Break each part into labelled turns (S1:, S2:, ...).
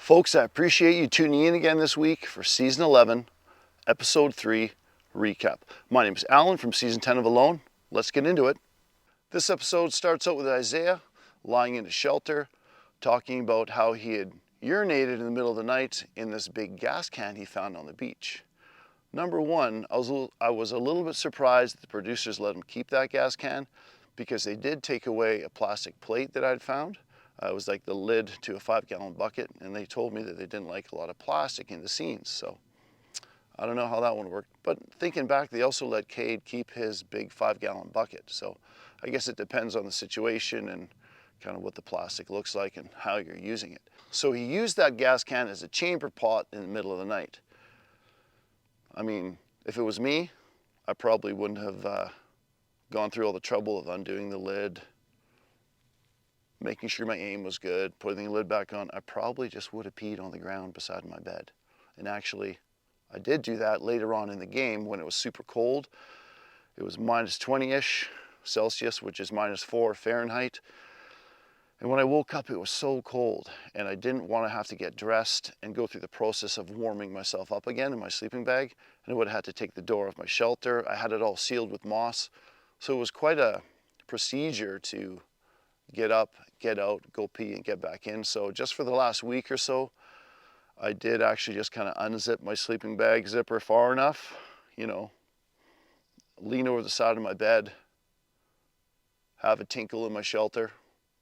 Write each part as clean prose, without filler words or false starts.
S1: Folks, I appreciate you tuning in again this week for Season 11, Episode 3 recap. My name is Alan from Season 10 of Alone. Let's get into it. This episode starts out with Isaiah lying in a shelter, talking about how he had urinated in the middle of the night in this big gas can he found on the beach. Number one, I was a little bit surprised that the producers let him keep that gas can because they did take away a plastic plate that I'd found. It was like the lid to a 5-gallon bucket, and they told me that they didn't like a lot of plastic in the scenes, so I don't know how that one worked. But thinking back, they also let Cade keep his big 5-gallon bucket, so I guess it depends on the situation and kind of what the plastic looks like and how you're using it. So he used that gas can as a chamber pot in the middle of the night. I mean, if it was me, I probably wouldn't have gone through all the trouble of undoing the lid, making sure my aim was good, putting the lid back on. I probably just would have peed on the ground beside my bed. And actually, I did do that later on in the game when it was super cold. It was minus 20-ish Celsius, which is minus 4 Fahrenheit. And when I woke up, it was so cold, and I didn't want to have to get dressed and go through the process of warming myself up again in my sleeping bag. And I would have had to take the door off my shelter. I had it all sealed with moss. So it was quite a procedure to get up, get out, go pee, and get back in. So just for the last week or so, I did actually just kind of unzip my sleeping bag zipper far enough, lean over the side of my bed, have a tinkle in my shelter.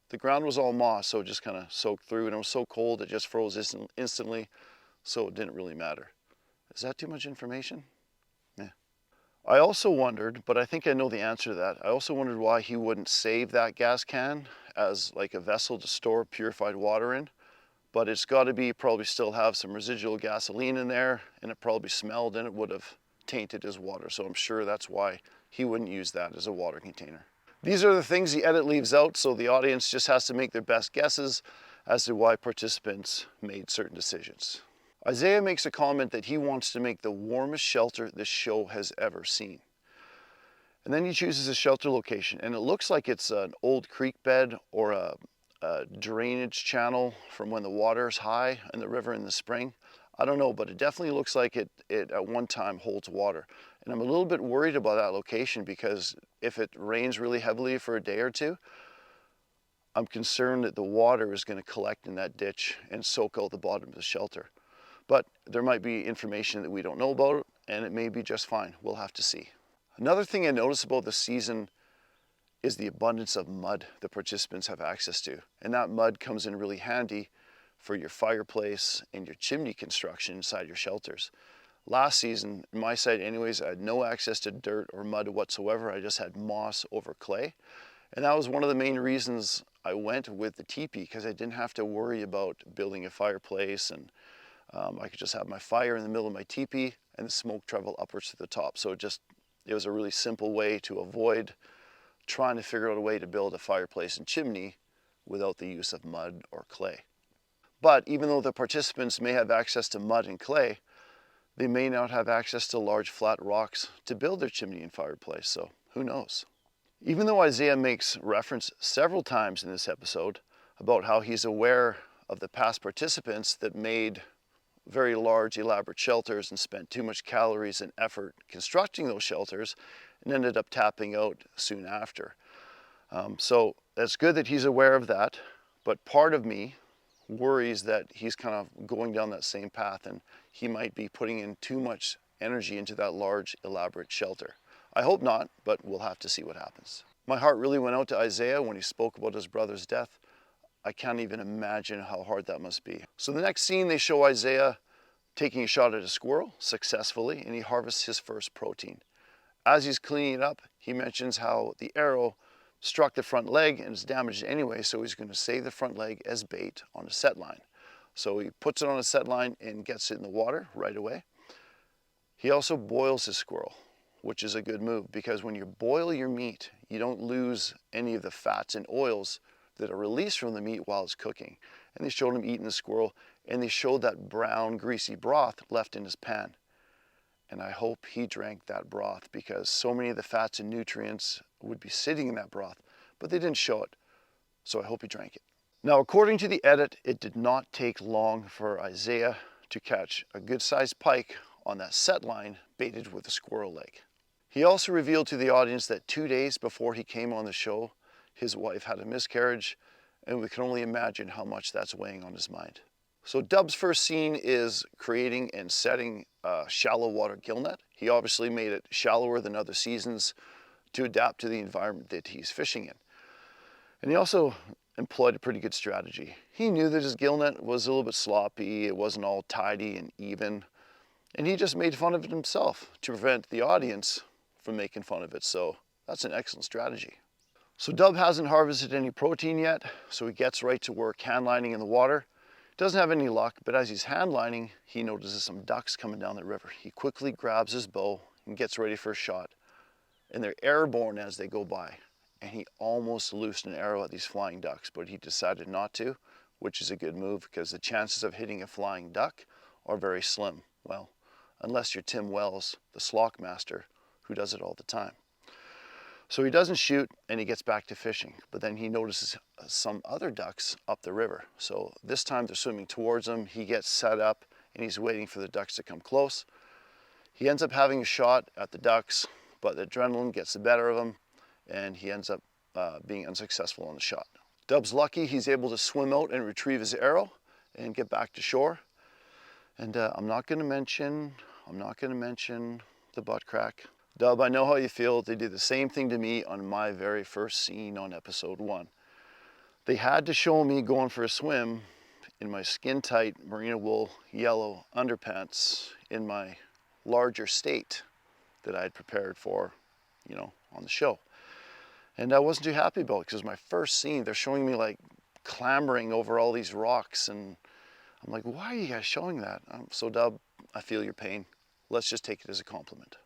S1: The ground was all moss, so it just kind of soaked through, and it was so cold it just froze instantly, so it didn't really matter. Is that too much information? Yeah. I also wondered, but I think I know the answer to that, I also wondered why he wouldn't save that gas can as like a vessel to store purified water in. But it's got to be probably still have some residual gasoline in there, and it probably smelled, and it would have tainted his water. So I'm sure that's why he wouldn't use that as a water container. These are the things the edit leaves out, so the audience just has to make their best guesses as to why participants made certain decisions. Isaiah makes a comment that he wants to make the warmest shelter this show has ever seen. And then he chooses a shelter location, and it looks like it's an old creek bed or a drainage channel from when the water is high in the river in the spring. I don't know, but it definitely looks like it at one time holds water. And I'm a little bit worried about that location because if it rains really heavily for a day or two, I'm concerned that the water is going to collect in that ditch and soak out the bottom of the shelter. But there might be information that we don't know about, and it may be just fine. We'll have to see. Another thing I noticed about this season is the abundance of mud the participants have access to. And that mud comes in really handy for your fireplace and your chimney construction inside your shelters. Last season, in my site anyways, I had no access to dirt or mud whatsoever. I just had moss over clay. And that was one of the main reasons I went with the teepee, because I didn't have to worry about building a fireplace, and I could just have my fire in the middle of my teepee and the smoke travel upwards to the top. So it was a really simple way to avoid trying to figure out a way to build a fireplace and chimney without the use of mud or clay. But even though the participants may have access to mud and clay, they may not have access to large flat rocks to build their chimney and fireplace, so who knows? Even though Isaiah makes reference several times in this episode about how he's aware of the past participants that made very large, elaborate shelters and spent too much calories and effort constructing those shelters and ended up tapping out soon after. So it's good that he's aware of that, but part of me worries that he's kind of going down that same path and he might be putting in too much energy into that large, elaborate shelter. I hope not, but we'll have to see what happens. My heart really went out to Isaiah when he spoke about his brother's death. I can't even imagine how hard that must be. So the next scene, they show Isaiah taking a shot at a squirrel successfully, and he harvests his first protein. As he's cleaning it up, he mentions how the arrow struck the front leg and is damaged anyway, so he's going to save the front leg as bait on a set line. So he puts it on a set line and gets it in the water right away. He also boils his squirrel, which is a good move, because when you boil your meat, you don't lose any of the fats and oils that are released from the meat while it's cooking. And they showed him eating the squirrel, and they showed that brown, greasy broth left in his pan. And I hope he drank that broth, because so many of the fats and nutrients would be sitting in that broth, but they didn't show it. So I hope he drank it. Now, according to the edit, it did not take long for Isaiah to catch a good-sized pike on that set line baited with a squirrel leg. He also revealed to the audience that 2 days before he came on the show, his wife had a miscarriage, and we can only imagine how much that's weighing on his mind. So Dub's first scene is creating and setting a shallow water gill net. He obviously made it shallower than other seasons to adapt to the environment that he's fishing in. And he also employed a pretty good strategy. He knew that his gill net was a little bit sloppy, it wasn't all tidy and even, and he just made fun of it himself to prevent the audience from making fun of it. So that's an excellent strategy. So Dub hasn't harvested any protein yet, so he gets right to work hand lining in the water. Doesn't have any luck, but as he's hand lining, he notices some ducks coming down the river. He quickly grabs his bow and gets ready for a shot, and they're airborne as they go by. And he almost loosed an arrow at these flying ducks, but he decided not to, which is a good move because the chances of hitting a flying duck are very slim. Well, unless you're Tim Wells, the slock master, who does it all the time. So he doesn't shoot and he gets back to fishing, but then he notices some other ducks up the river. So this time they're swimming towards him. He gets set up and he's waiting for the ducks to come close. He ends up having a shot at the ducks, but the adrenaline gets the better of him and he ends up being unsuccessful on the shot. Dub's lucky he's able to swim out and retrieve his arrow and get back to shore. And I'm not gonna mention the butt crack. Dub, I know how you feel. They did the same thing to me on my very first scene on episode 1. They had to show me going for a swim in my skin-tight merino wool yellow underpants in my larger state that I had prepared for, on the show. And I wasn't too happy about it because it was my first scene. They're showing me like clambering over all these rocks and I'm like, why are you guys showing that? So Dub, I feel your pain. Let's just take it as a compliment.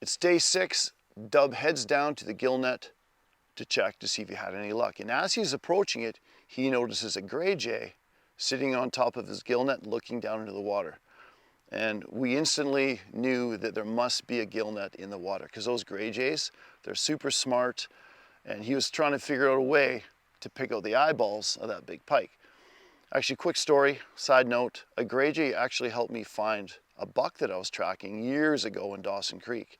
S1: It's day 6. Dub heads down to the gill net to check to see if he had any luck. And as he's approaching it, he notices a gray jay sitting on top of his gill net looking down into the water. And we instantly knew that there must be a gill net in the water because those gray jays, they're super smart. And he was trying to figure out a way to pick out the eyeballs of that big pike. Actually, quick story, side note, a gray jay actually helped me find a buck that I was tracking years ago in Dawson Creek.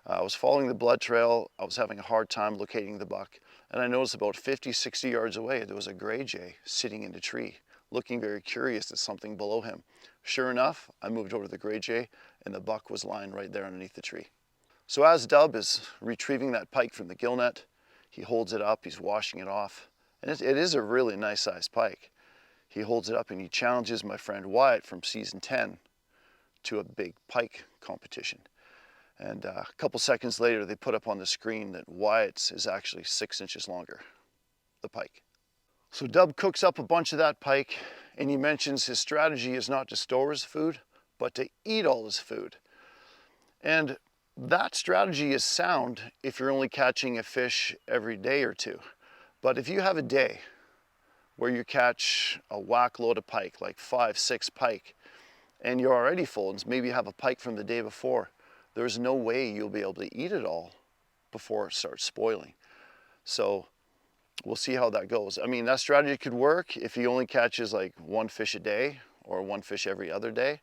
S1: I was following the blood trail, I was having a hard time locating the buck, and I noticed about 50, 60 yards away there was a gray jay sitting in a tree, looking very curious at something below him. Sure enough, I moved over to the gray jay and the buck was lying right there underneath the tree. So as Dub is retrieving that pike from the gill net, he holds it up, he's washing it off, and it is a really nice sized pike. He holds it up and he challenges my friend Wyatt from season 10 to a big pike competition. And a couple seconds later, they put up on the screen that Wyatt's is actually 6 inches longer, the pike. So Dub cooks up a bunch of that pike and he mentions his strategy is not to store his food, but to eat all his food. And that strategy is sound if you're only catching a fish every day or two. But if you have a day where you catch a whack load of pike, like 5, 6 pike, and you're already full, and maybe you have a pike from the day before, there's no way you'll be able to eat it all before it starts spoiling. So we'll see how that goes. I mean, that strategy could work if he only catches like 1 fish a day or 1 fish every other day.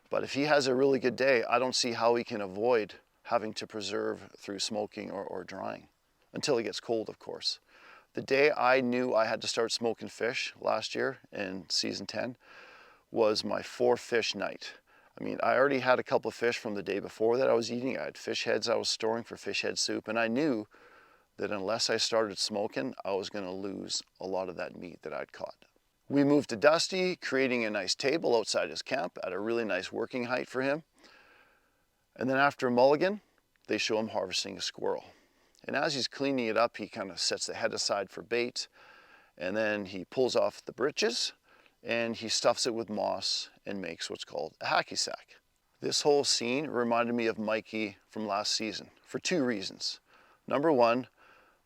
S1: But if he has a really good day, I don't see how he can avoid having to preserve through smoking or drying, until it gets cold, of course. The day I knew I had to start smoking fish last year in season 10 was my 4 fish night. I mean, I already had a couple of fish from the day before that I was eating. I had fish heads I was storing for fish head soup, and I knew that unless I started smoking, I was gonna lose a lot of that meat that I'd caught. We moved to Dusty, creating a nice table outside his camp at a really nice working height for him. And then after a mulligan, they show him harvesting a squirrel. And as he's cleaning it up, he kind of sets the head aside for bait, and then he pulls off the britches and he stuffs it with moss and makes what's called a hacky sack. This whole scene reminded me of Mikey from last season for 2 reasons. Number 1,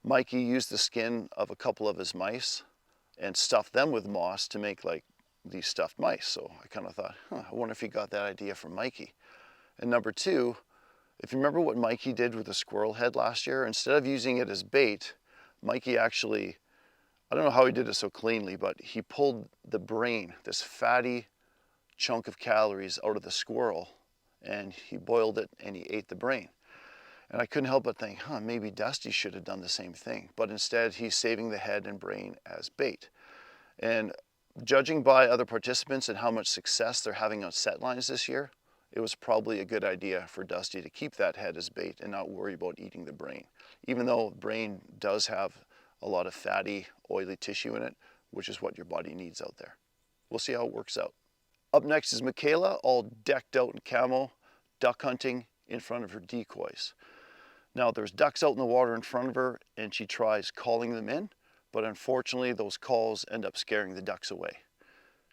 S1: Mikey used the skin of a couple of his mice and stuffed them with moss to make like these stuffed mice. So I kind of thought, I wonder if he got that idea from Mikey. And number 2, if you remember what Mikey did with the squirrel head last year, instead of using it as bait, Mikey actually I don't know how he did it so cleanly, but he pulled the brain, this fatty chunk of calories, out of the squirrel, and he boiled it and he ate the brain. And I couldn't help but think, maybe Dusty should have done the same thing. But instead, he's saving the head and brain as bait. And judging by other participants and how much success they're having on set lines this year, it was probably a good idea for Dusty to keep that head as bait and not worry about eating the brain. Even though brain does have a lot of fatty, oily tissue in it, which is what your body needs out there. We'll see how it works out. Up next is Michaela, all decked out in camo, duck hunting in front of her decoys. Now there's ducks out in the water in front of her and she tries calling them in, but unfortunately those calls end up scaring the ducks away.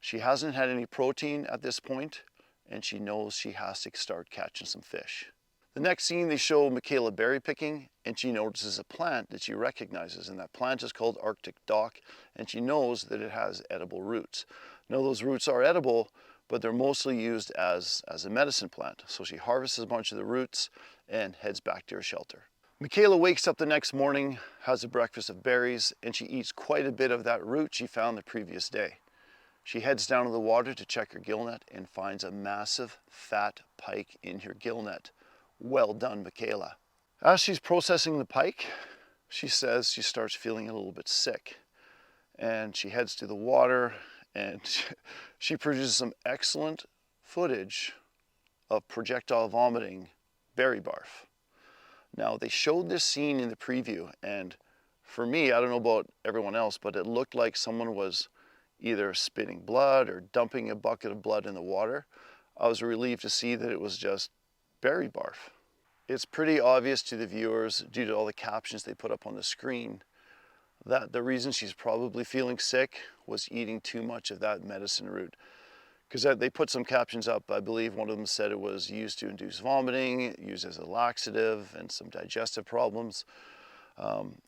S1: She hasn't had any protein at this point and she knows she has to start catching some fish. The next scene they show Michaela berry picking and she notices a plant that she recognizes, and that plant is called Arctic dock, and she knows that it has edible roots. Now those roots are edible, but they're mostly used as a medicine plant. So she harvests a bunch of the roots and heads back to her shelter. Michaela wakes up the next morning, has a breakfast of berries, and she eats quite a bit of that root she found the previous day. She heads down to the water to check her gill net and finds a massive fat pike in her gill net. Well done, Michaela. As she's processing the pike, she says she starts feeling a little bit sick, and she heads to the water and she produces some excellent footage of projectile vomiting berry barf. Now they showed this scene in the preview, and for me, I don't know about everyone else, but it looked like someone was either spitting blood or dumping a bucket of blood in the water. I was relieved to see that it was just berry barf. It's pretty obvious to the viewers, due to all the captions they put up on the screen, that the reason she's probably feeling sick was eating too much of that medicine root. Because they put some captions up, I believe one of them said it was used to induce vomiting, used as a laxative, and some digestive problems.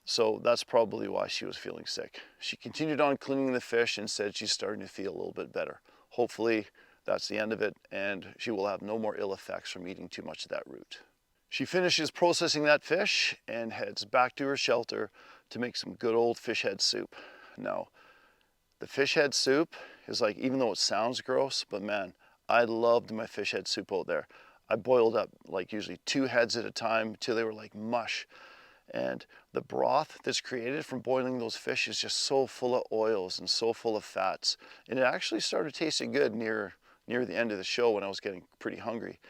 S1: So that's probably why she was feeling sick. She continued on cleaning the fish and said she's starting to feel a little bit better. Hopefully that's the end of it and she will have no more ill effects from eating too much of that root. She finishes processing that fish and heads back to her shelter to make some good old fish head soup. Now, the fish head soup is like, even though it sounds gross, but man, I loved my fish head soup out there. I boiled up like usually 2 heads at a time till they were like mush. And the broth that's created from boiling those fish is just so full of oils and so full of fats. And it actually started tasting good near the end of the show when I was getting pretty hungry.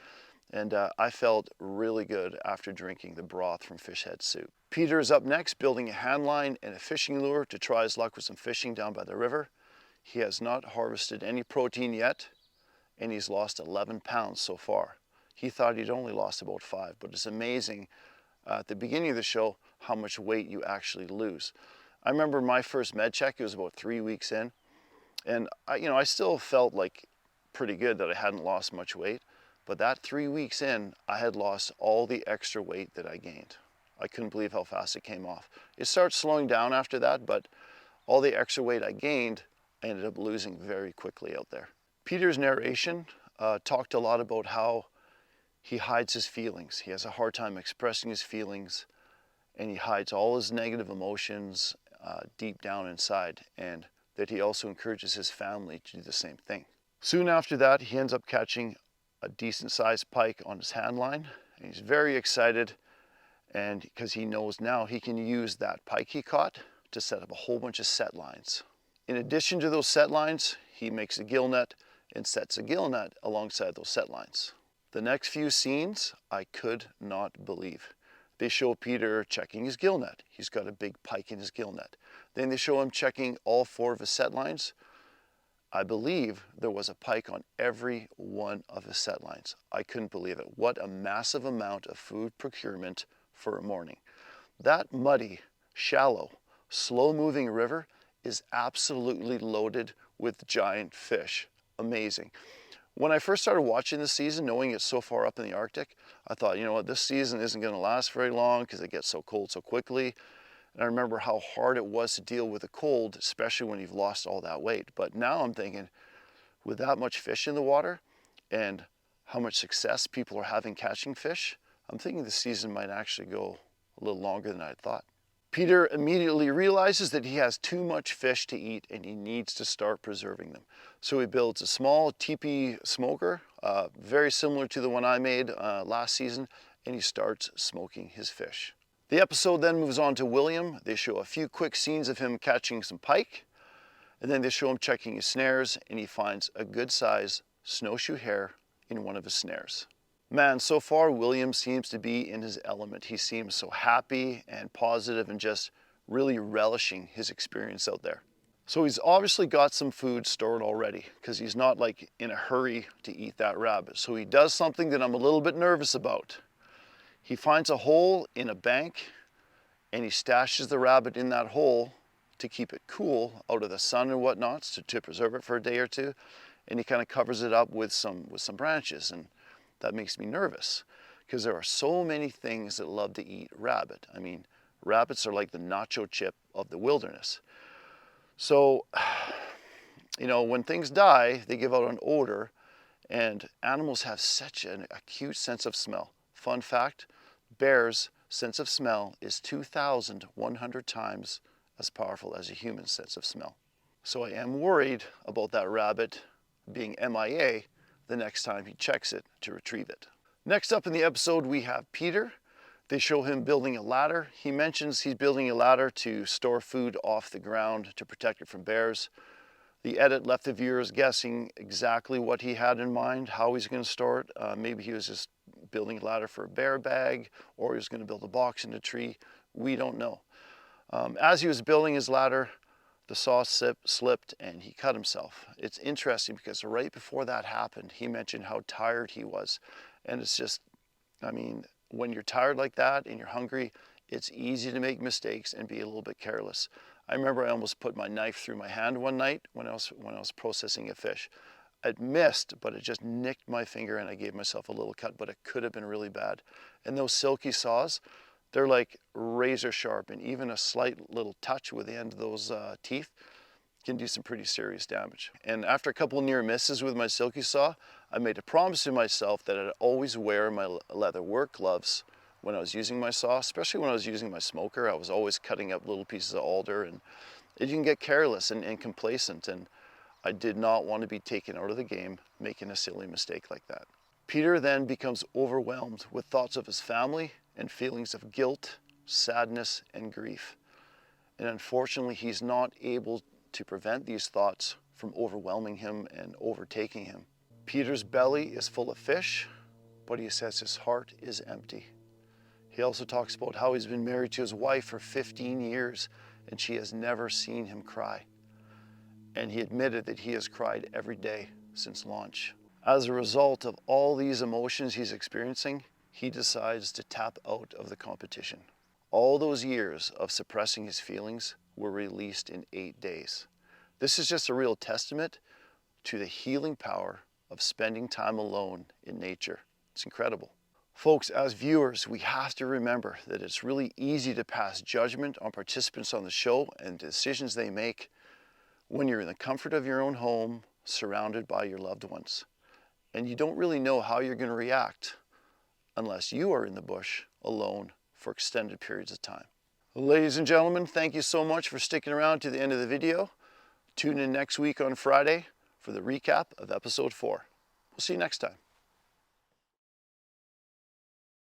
S1: And I felt really good after drinking the broth from fish head soup. Peter is up next, building a hand line and a fishing lure to try his luck with some fishing down by the river. He has not harvested any protein yet, and he's lost 11 pounds so far. He thought he'd only lost about 5, but it's amazing at the beginning of the show how much weight you actually lose. I remember my first med check, it was about 3 weeks in, and I still felt like pretty good that I hadn't lost much weight. But that 3 weeks in, I had lost all the extra weight that I gained. I couldn't believe how fast it came off. It starts slowing down after that, but all the extra weight I gained, I ended up losing very quickly out there. Peter's narration talked a lot about how he hides his feelings. He has a hard time expressing his feelings, and he hides all his negative emotions deep down inside, and that he also encourages his family to do the same thing. Soon after that, he ends up catching a decent sized pike on his hand line, and he's very excited, and because he knows now he can use that pike he caught to set up a whole bunch of set lines. In addition to those set lines, he makes a gill net and sets a gill net alongside those set lines. The next few scenes I could not believe. They show Peter checking his gill net. He's got a big pike in his gill net. Then they show him checking all 4 of his set lines. I believe there was a pike on every one of his set lines. I couldn't believe it. What a massive amount of food procurement for a morning. That muddy, shallow, slow-moving river is absolutely loaded with giant fish. Amazing. When I first started watching this season, knowing it's so far up in the Arctic, I thought, you know what, this season isn't going to last very long because it gets so cold so quickly. And I remember how hard it was to deal with the cold, especially when you've lost all that weight. But now I'm thinking, with that much fish in the water and how much success people are having catching fish, I'm thinking the season might actually go a little longer than I had thought. Peter immediately realizes that he has too much fish to eat and he needs to start preserving them. So he builds a small teepee smoker, very similar to the one I made last season, and he starts smoking his fish. The episode then moves on to William. They show a few quick scenes of him catching some pike, and then they show him checking his snares, and he finds a good size snowshoe hare in one of his snares. Man, so far William seems to be in his element. He seems so happy and positive and just really relishing his experience out there. So he's obviously got some food stored already because he's not like in a hurry to eat that rabbit. So he does something that I'm a little bit nervous about. He finds a hole in a bank and he stashes the rabbit in that hole to keep it cool out of the sun and whatnot, to preserve it for a day or two. And he kind of covers it up with some branches, and that makes me nervous because there are so many things that love to eat rabbit. I mean, rabbits are like the nacho chip of the wilderness. So, you know, when things die, they give out an odor, and animals have such an acute sense of smell. Fun fact, bears' sense of smell is 2,100 times as powerful as a human's sense of smell. So I am worried about that rabbit being MIA the next time he checks it to retrieve it. Next up in the episode, we have Peter. They show him building a ladder. He mentions he's building a ladder to store food off the ground to protect it from bears. The edit left the viewers guessing exactly what he had in mind, how he's going to store it. Maybe he was just building a ladder for a bear bag, or he was going to build a box in a tree. We don't know. As he was building his ladder, the saw slipped and he cut himself. It's interesting because right before that happened, he mentioned how tired he was. And it's just, I mean, when you're tired like that and you're hungry, it's easy to make mistakes and be a little bit careless. I remember I almost put my knife through my hand one night when I was processing a fish. It missed, but it just nicked my finger and I gave myself a little cut, but it could have been really bad. And those silky saws, they're like razor sharp, and even a slight little touch with the end of those teeth can do some pretty serious damage. And after a couple near misses with my silky saw, I made a promise to myself that I'd always wear my leather work gloves when I was using my saw, especially when I was using my smoker. I was always cutting up little pieces of alder, and you can get careless and complacent, and I did not want to be taken out of the game making a silly mistake like that. Peter then becomes overwhelmed with thoughts of his family and feelings of guilt, sadness, and grief. And unfortunately, he's not able to prevent these thoughts from overwhelming him and overtaking him. Peter's belly is full of fish, but he says his heart is empty. He also talks about how he's been married to his wife for 15 years and she has never seen him cry. And he admitted that he has cried every day since launch. As a result of all these emotions he's experiencing, he decides to tap out of the competition. All those years of suppressing his feelings were released in 8 days. This is just a real testament to the healing power of spending time alone in nature. It's incredible. Folks, as viewers, we have to remember that it's really easy to pass judgment on participants on the show and decisions they make when you're in the comfort of your own home, surrounded by your loved ones. And you don't really know how you're going to react unless you are in the bush alone for extended periods of time. Ladies and gentlemen, thank you so much for sticking around to the end of the video. Tune in next week on Friday for the recap of episode 4. We'll see you next time.